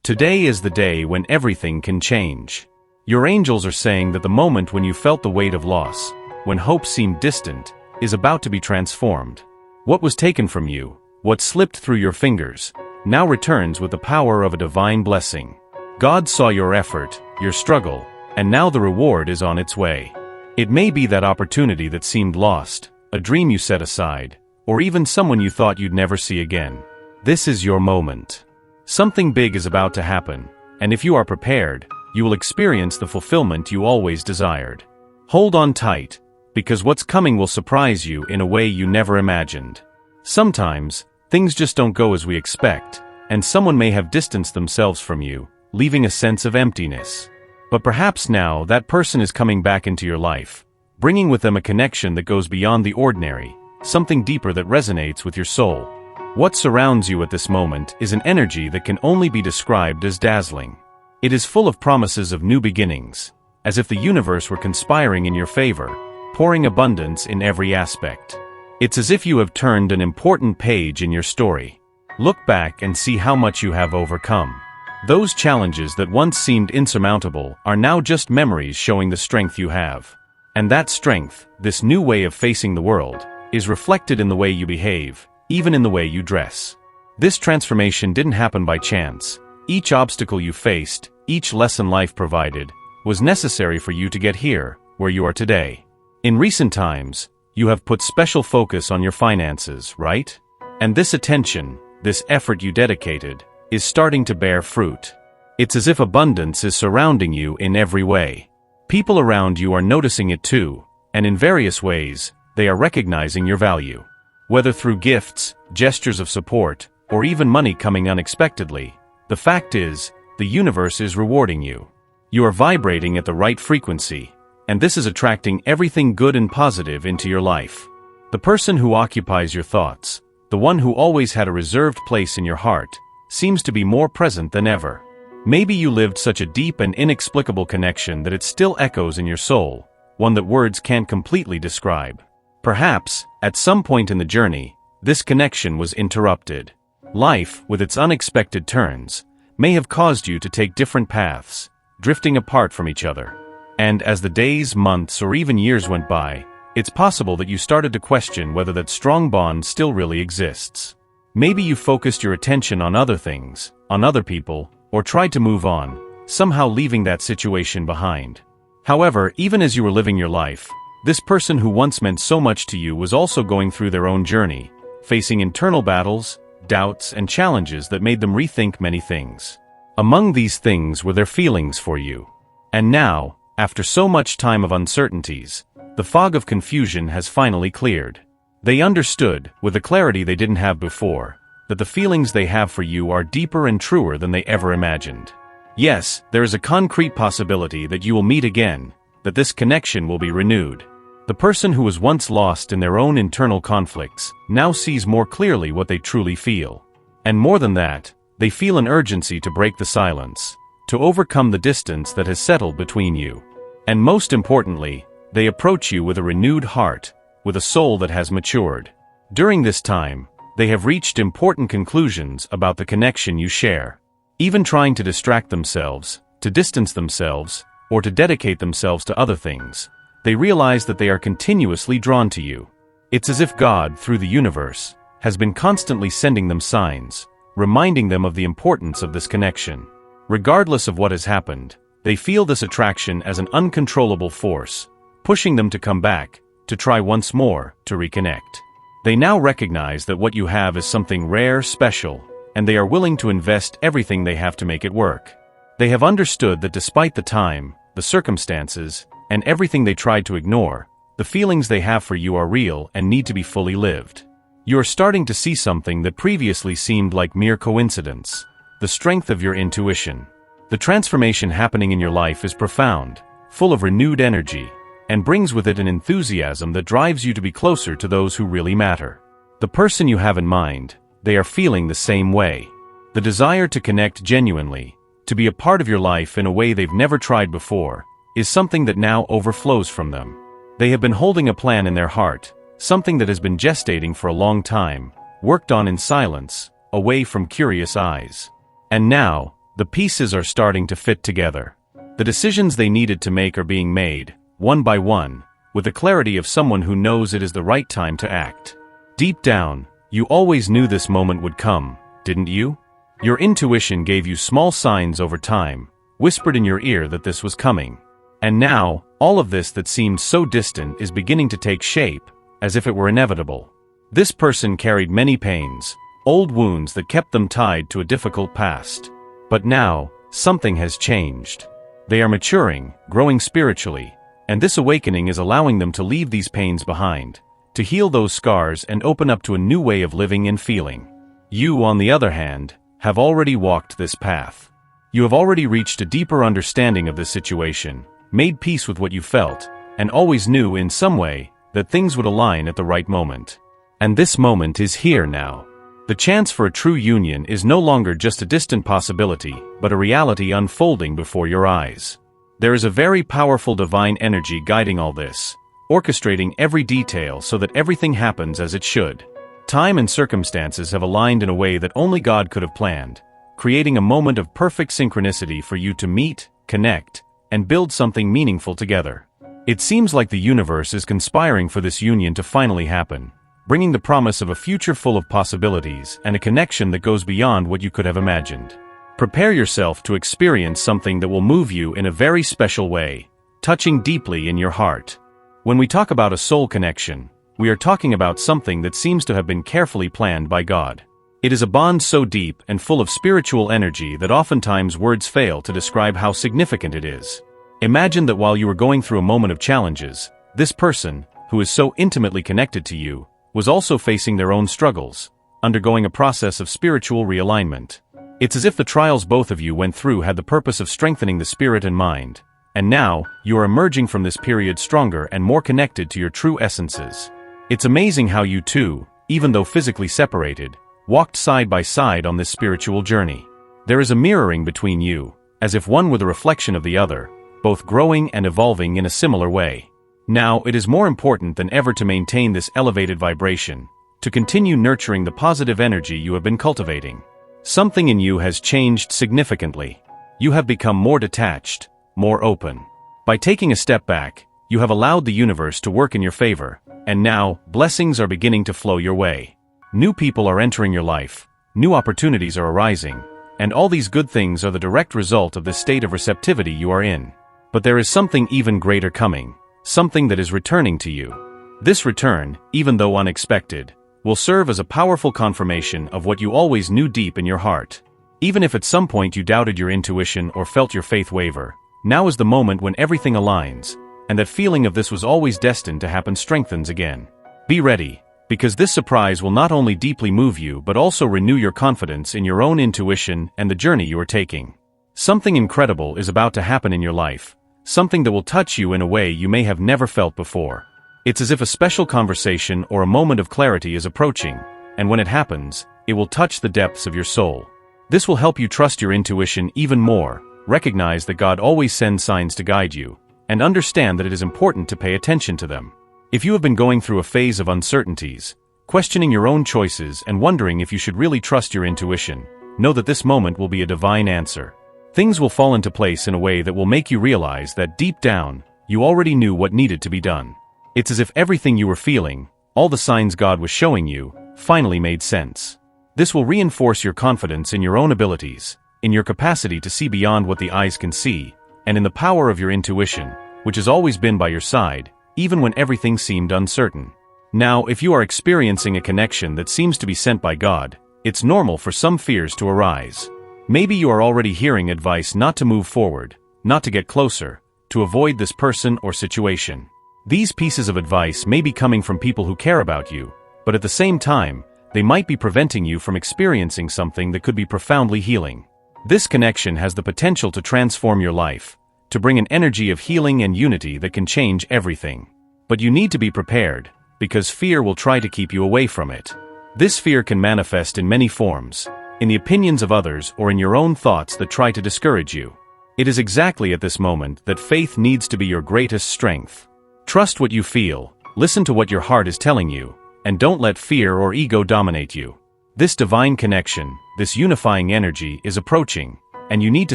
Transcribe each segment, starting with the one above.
Today is the day when everything can change. Your angels are saying that the moment when you felt the weight of loss, when hope seemed distant, is about to be transformed. What was taken from you, what slipped through your fingers, now returns with the power of a divine blessing. God saw your effort, your struggle, and now the reward is on its way. It may be that opportunity that seemed lost, a dream you set aside, or even someone you thought you'd never see again. This is your moment. Something big is about to happen, and if you are prepared, you will experience the fulfillment you always desired. Hold on tight, because what's coming will surprise you in a way you never imagined. Sometimes, things just don't go as we expect, and someone may have distanced themselves from you, leaving a sense of emptiness. But perhaps now that person is coming back into your life, bringing with them a connection that goes beyond the ordinary, something deeper that resonates with your soul. What surrounds you at this moment is an energy that can only be described as dazzling. It is full of promises of new beginnings, as if the universe were conspiring in your favor, pouring abundance in every aspect. It's as if you have turned an important page in your story. Look back and see how much you have overcome. Those challenges that once seemed insurmountable are now just memories showing the strength you have. And that strength, this new way of facing the world, is reflected in the way you behave, even in the way you dress. This transformation didn't happen by chance. Each obstacle you faced, each lesson life provided, was necessary for you to get here, where you are today. In recent times, you have put special focus on your finances, right? And this attention, this effort you dedicated, is starting to bear fruit. It's as if abundance is surrounding you in every way. People around you are noticing it too, and in various ways, they are recognizing your value. Whether through gifts, gestures of support, or even money coming unexpectedly, the fact is, the universe is rewarding you. You are vibrating at the right frequency, and this is attracting everything good and positive into your life. The person who occupies your thoughts, the one who always had a reserved place in your heart, seems to be more present than ever. Maybe you lived such a deep and inexplicable connection that it still echoes in your soul, one that words can't completely describe. Perhaps, at some point in the journey, this connection was interrupted. Life, with its unexpected turns, may have caused you to take different paths, drifting apart from each other. And as the days, months, or even years went by, it's possible that you started to question whether that strong bond still really exists. Maybe you focused your attention on other things, on other people, or tried to move on, somehow leaving that situation behind. However, even as you were living your life, this person who once meant so much to you was also going through their own journey, facing internal battles, doubts, and challenges that made them rethink many things. Among these things were their feelings for you. And now, after so much time of uncertainties, the fog of confusion has finally cleared. They understood, with a clarity they didn't have before, that the feelings they have for you are deeper and truer than they ever imagined. Yes, there is a concrete possibility that you will meet again, that this connection will be renewed. The person who was once lost in their own internal conflicts now sees more clearly what they truly feel. And more than that, they feel an urgency to break the silence, to overcome the distance that has settled between you. And most importantly, they approach you with a renewed heart, with a soul that has matured. During this time, they have reached important conclusions about the connection you share. Even trying to distract themselves, to distance themselves, or to dedicate themselves to other things, they realize that they are continuously drawn to you. It's as if God, through the universe, has been constantly sending them signs, reminding them of the importance of this connection. Regardless of what has happened, they feel this attraction as an uncontrollable force, pushing them to come back, to try once more, to reconnect. They now recognize that what you have is something rare, special, and they are willing to invest everything they have to make it work. They have understood that despite the time, the circumstances, and everything they tried to ignore, the feelings they have for you are real and need to be fully lived. You are starting to see something that previously seemed like mere coincidence: the strength of your intuition. The transformation happening in your life is profound, full of renewed energy, and brings with it an enthusiasm that drives you to be closer to those who really matter. The person you have in mind, they are feeling the same way. The desire to connect genuinely, to be a part of your life in a way they've never tried before, is something that now overflows from them. They have been holding a plan in their heart, something that has been gestating for a long time, worked on in silence, away from curious eyes. And now, The pieces are starting to fit together. The decisions they needed to make are being made, one by one, with the clarity of someone who knows it is the right time to act. Deep down, you always knew this moment would come, didn't you? Your intuition gave you small signs over time, whispered in your ear that this was coming. And now, all of this that seemed so distant is beginning to take shape, as if it were inevitable. This person carried many pains, old wounds that kept them tied to a difficult past. But now, something has changed. They are maturing, growing spiritually, and this awakening is allowing them to leave these pains behind, to heal those scars and open up to a new way of living and feeling. You, on the other hand, have already walked this path. You have already reached a deeper understanding of this situation, made peace with what you felt, and always knew in some way that things would align at the right moment. And this moment is here now. The chance for a true union is no longer just a distant possibility, but a reality unfolding before your eyes. There is a very powerful divine energy guiding all this, orchestrating every detail so that everything happens as it should. Time and circumstances have aligned in a way that only God could have planned, creating a moment of perfect synchronicity for you to meet, connect, and build something meaningful together. It seems like the universe is conspiring for this union to finally happen, bringing the promise of a future full of possibilities and a connection that goes beyond what you could have imagined. Prepare yourself to experience something that will move you in a very special way, touching deeply in your heart. When we talk about a soul connection, we are talking about something that seems to have been carefully planned by God. It is a bond so deep and full of spiritual energy that oftentimes words fail to describe how significant it is. Imagine that while you were going through a moment of challenges, this person, who is so intimately connected to you, was also facing their own struggles, undergoing a process of spiritual realignment. It's as if the trials both of you went through had the purpose of strengthening the spirit and mind, and now, you are emerging from this period stronger and more connected to your true essences. It's amazing how you two, even though physically separated, walked side by side on this spiritual journey. There is a mirroring between you, as if one were the reflection of the other, both growing and evolving in a similar way. Now, it is more important than ever to maintain this elevated vibration, to continue nurturing the positive energy you have been cultivating. Something in you has changed significantly. You have become more detached, more open. By taking a step back, you have allowed the universe to work in your favor, and now, blessings are beginning to flow your way. New people are entering your life, new opportunities are arising, and all these good things are the direct result of the state of receptivity you are in. But there is something even greater coming. Something that is returning to you. This return, even though unexpected, will serve as a powerful confirmation of what you always knew deep in your heart. Even if at some point you doubted your intuition or felt your faith waver, now is the moment when everything aligns, and that feeling of this was always destined to happen strengthens again. Be ready, because this surprise will not only deeply move you but also renew your confidence in your own intuition and the journey you are taking. Something incredible is about to happen in your life. Something that will touch you in a way you may have never felt before. It's as if a special conversation or a moment of clarity is approaching, and when it happens, it will touch the depths of your soul. This will help you trust your intuition even more, recognize that God always sends signs to guide you, and understand that it is important to pay attention to them. If you have been going through a phase of uncertainties, questioning your own choices and wondering if you should really trust your intuition, know that this moment will be a divine answer. Things will fall into place in a way that will make you realize that deep down, you already knew what needed to be done. It's as if everything you were feeling, all the signs God was showing you, finally made sense. This will reinforce your confidence in your own abilities, in your capacity to see beyond what the eyes can see, and in the power of your intuition, which has always been by your side, even when everything seemed uncertain. Now, if you are experiencing a connection that seems to be sent by God, it's normal for some fears to arise. Maybe you are already hearing advice not to move forward, not to get closer, to avoid this person or situation. These pieces of advice may be coming from people who care about you, but at the same time, they might be preventing you from experiencing something that could be profoundly healing. This connection has the potential to transform your life, to bring an energy of healing and unity that can change everything. But you need to be prepared, because fear will try to keep you away from it. This fear can manifest in many forms, in the opinions of others or in your own thoughts that try to discourage you. It is exactly at this moment that faith needs to be your greatest strength. Trust what you feel, listen to what your heart is telling you, and don't let fear or ego dominate you. This divine connection, this unifying energy is approaching, and you need to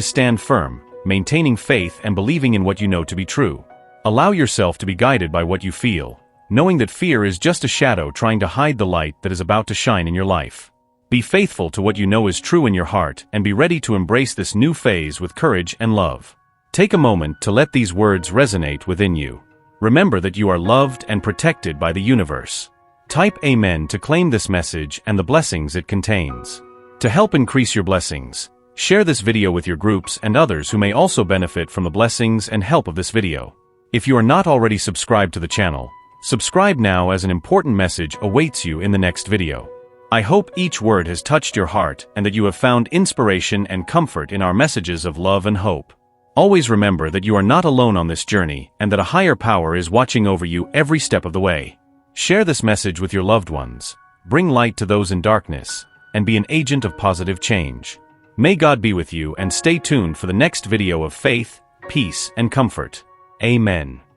stand firm, maintaining faith and believing in what you know to be true. Allow yourself to be guided by what you feel, knowing that fear is just a shadow trying to hide the light that is about to shine in your life. Be faithful to what you know is true in your heart and be ready to embrace this new phase with courage and love. Take a moment to let these words resonate within you. Remember that you are loved and protected by the universe. Type Amen to claim this message and the blessings it contains. To help increase your blessings, share this video with your groups and others who may also benefit from the blessings and help of this video. If you are not already subscribed to the channel, subscribe now as an important message awaits you in the next video. I hope each word has touched your heart and that you have found inspiration and comfort in our messages of love and hope. Always remember that you are not alone on this journey and that a higher power is watching over you every step of the way. Share this message with your loved ones, bring light to those in darkness, and be an agent of positive change. May God be with you and stay tuned for the next video of faith, peace, and comfort. Amen.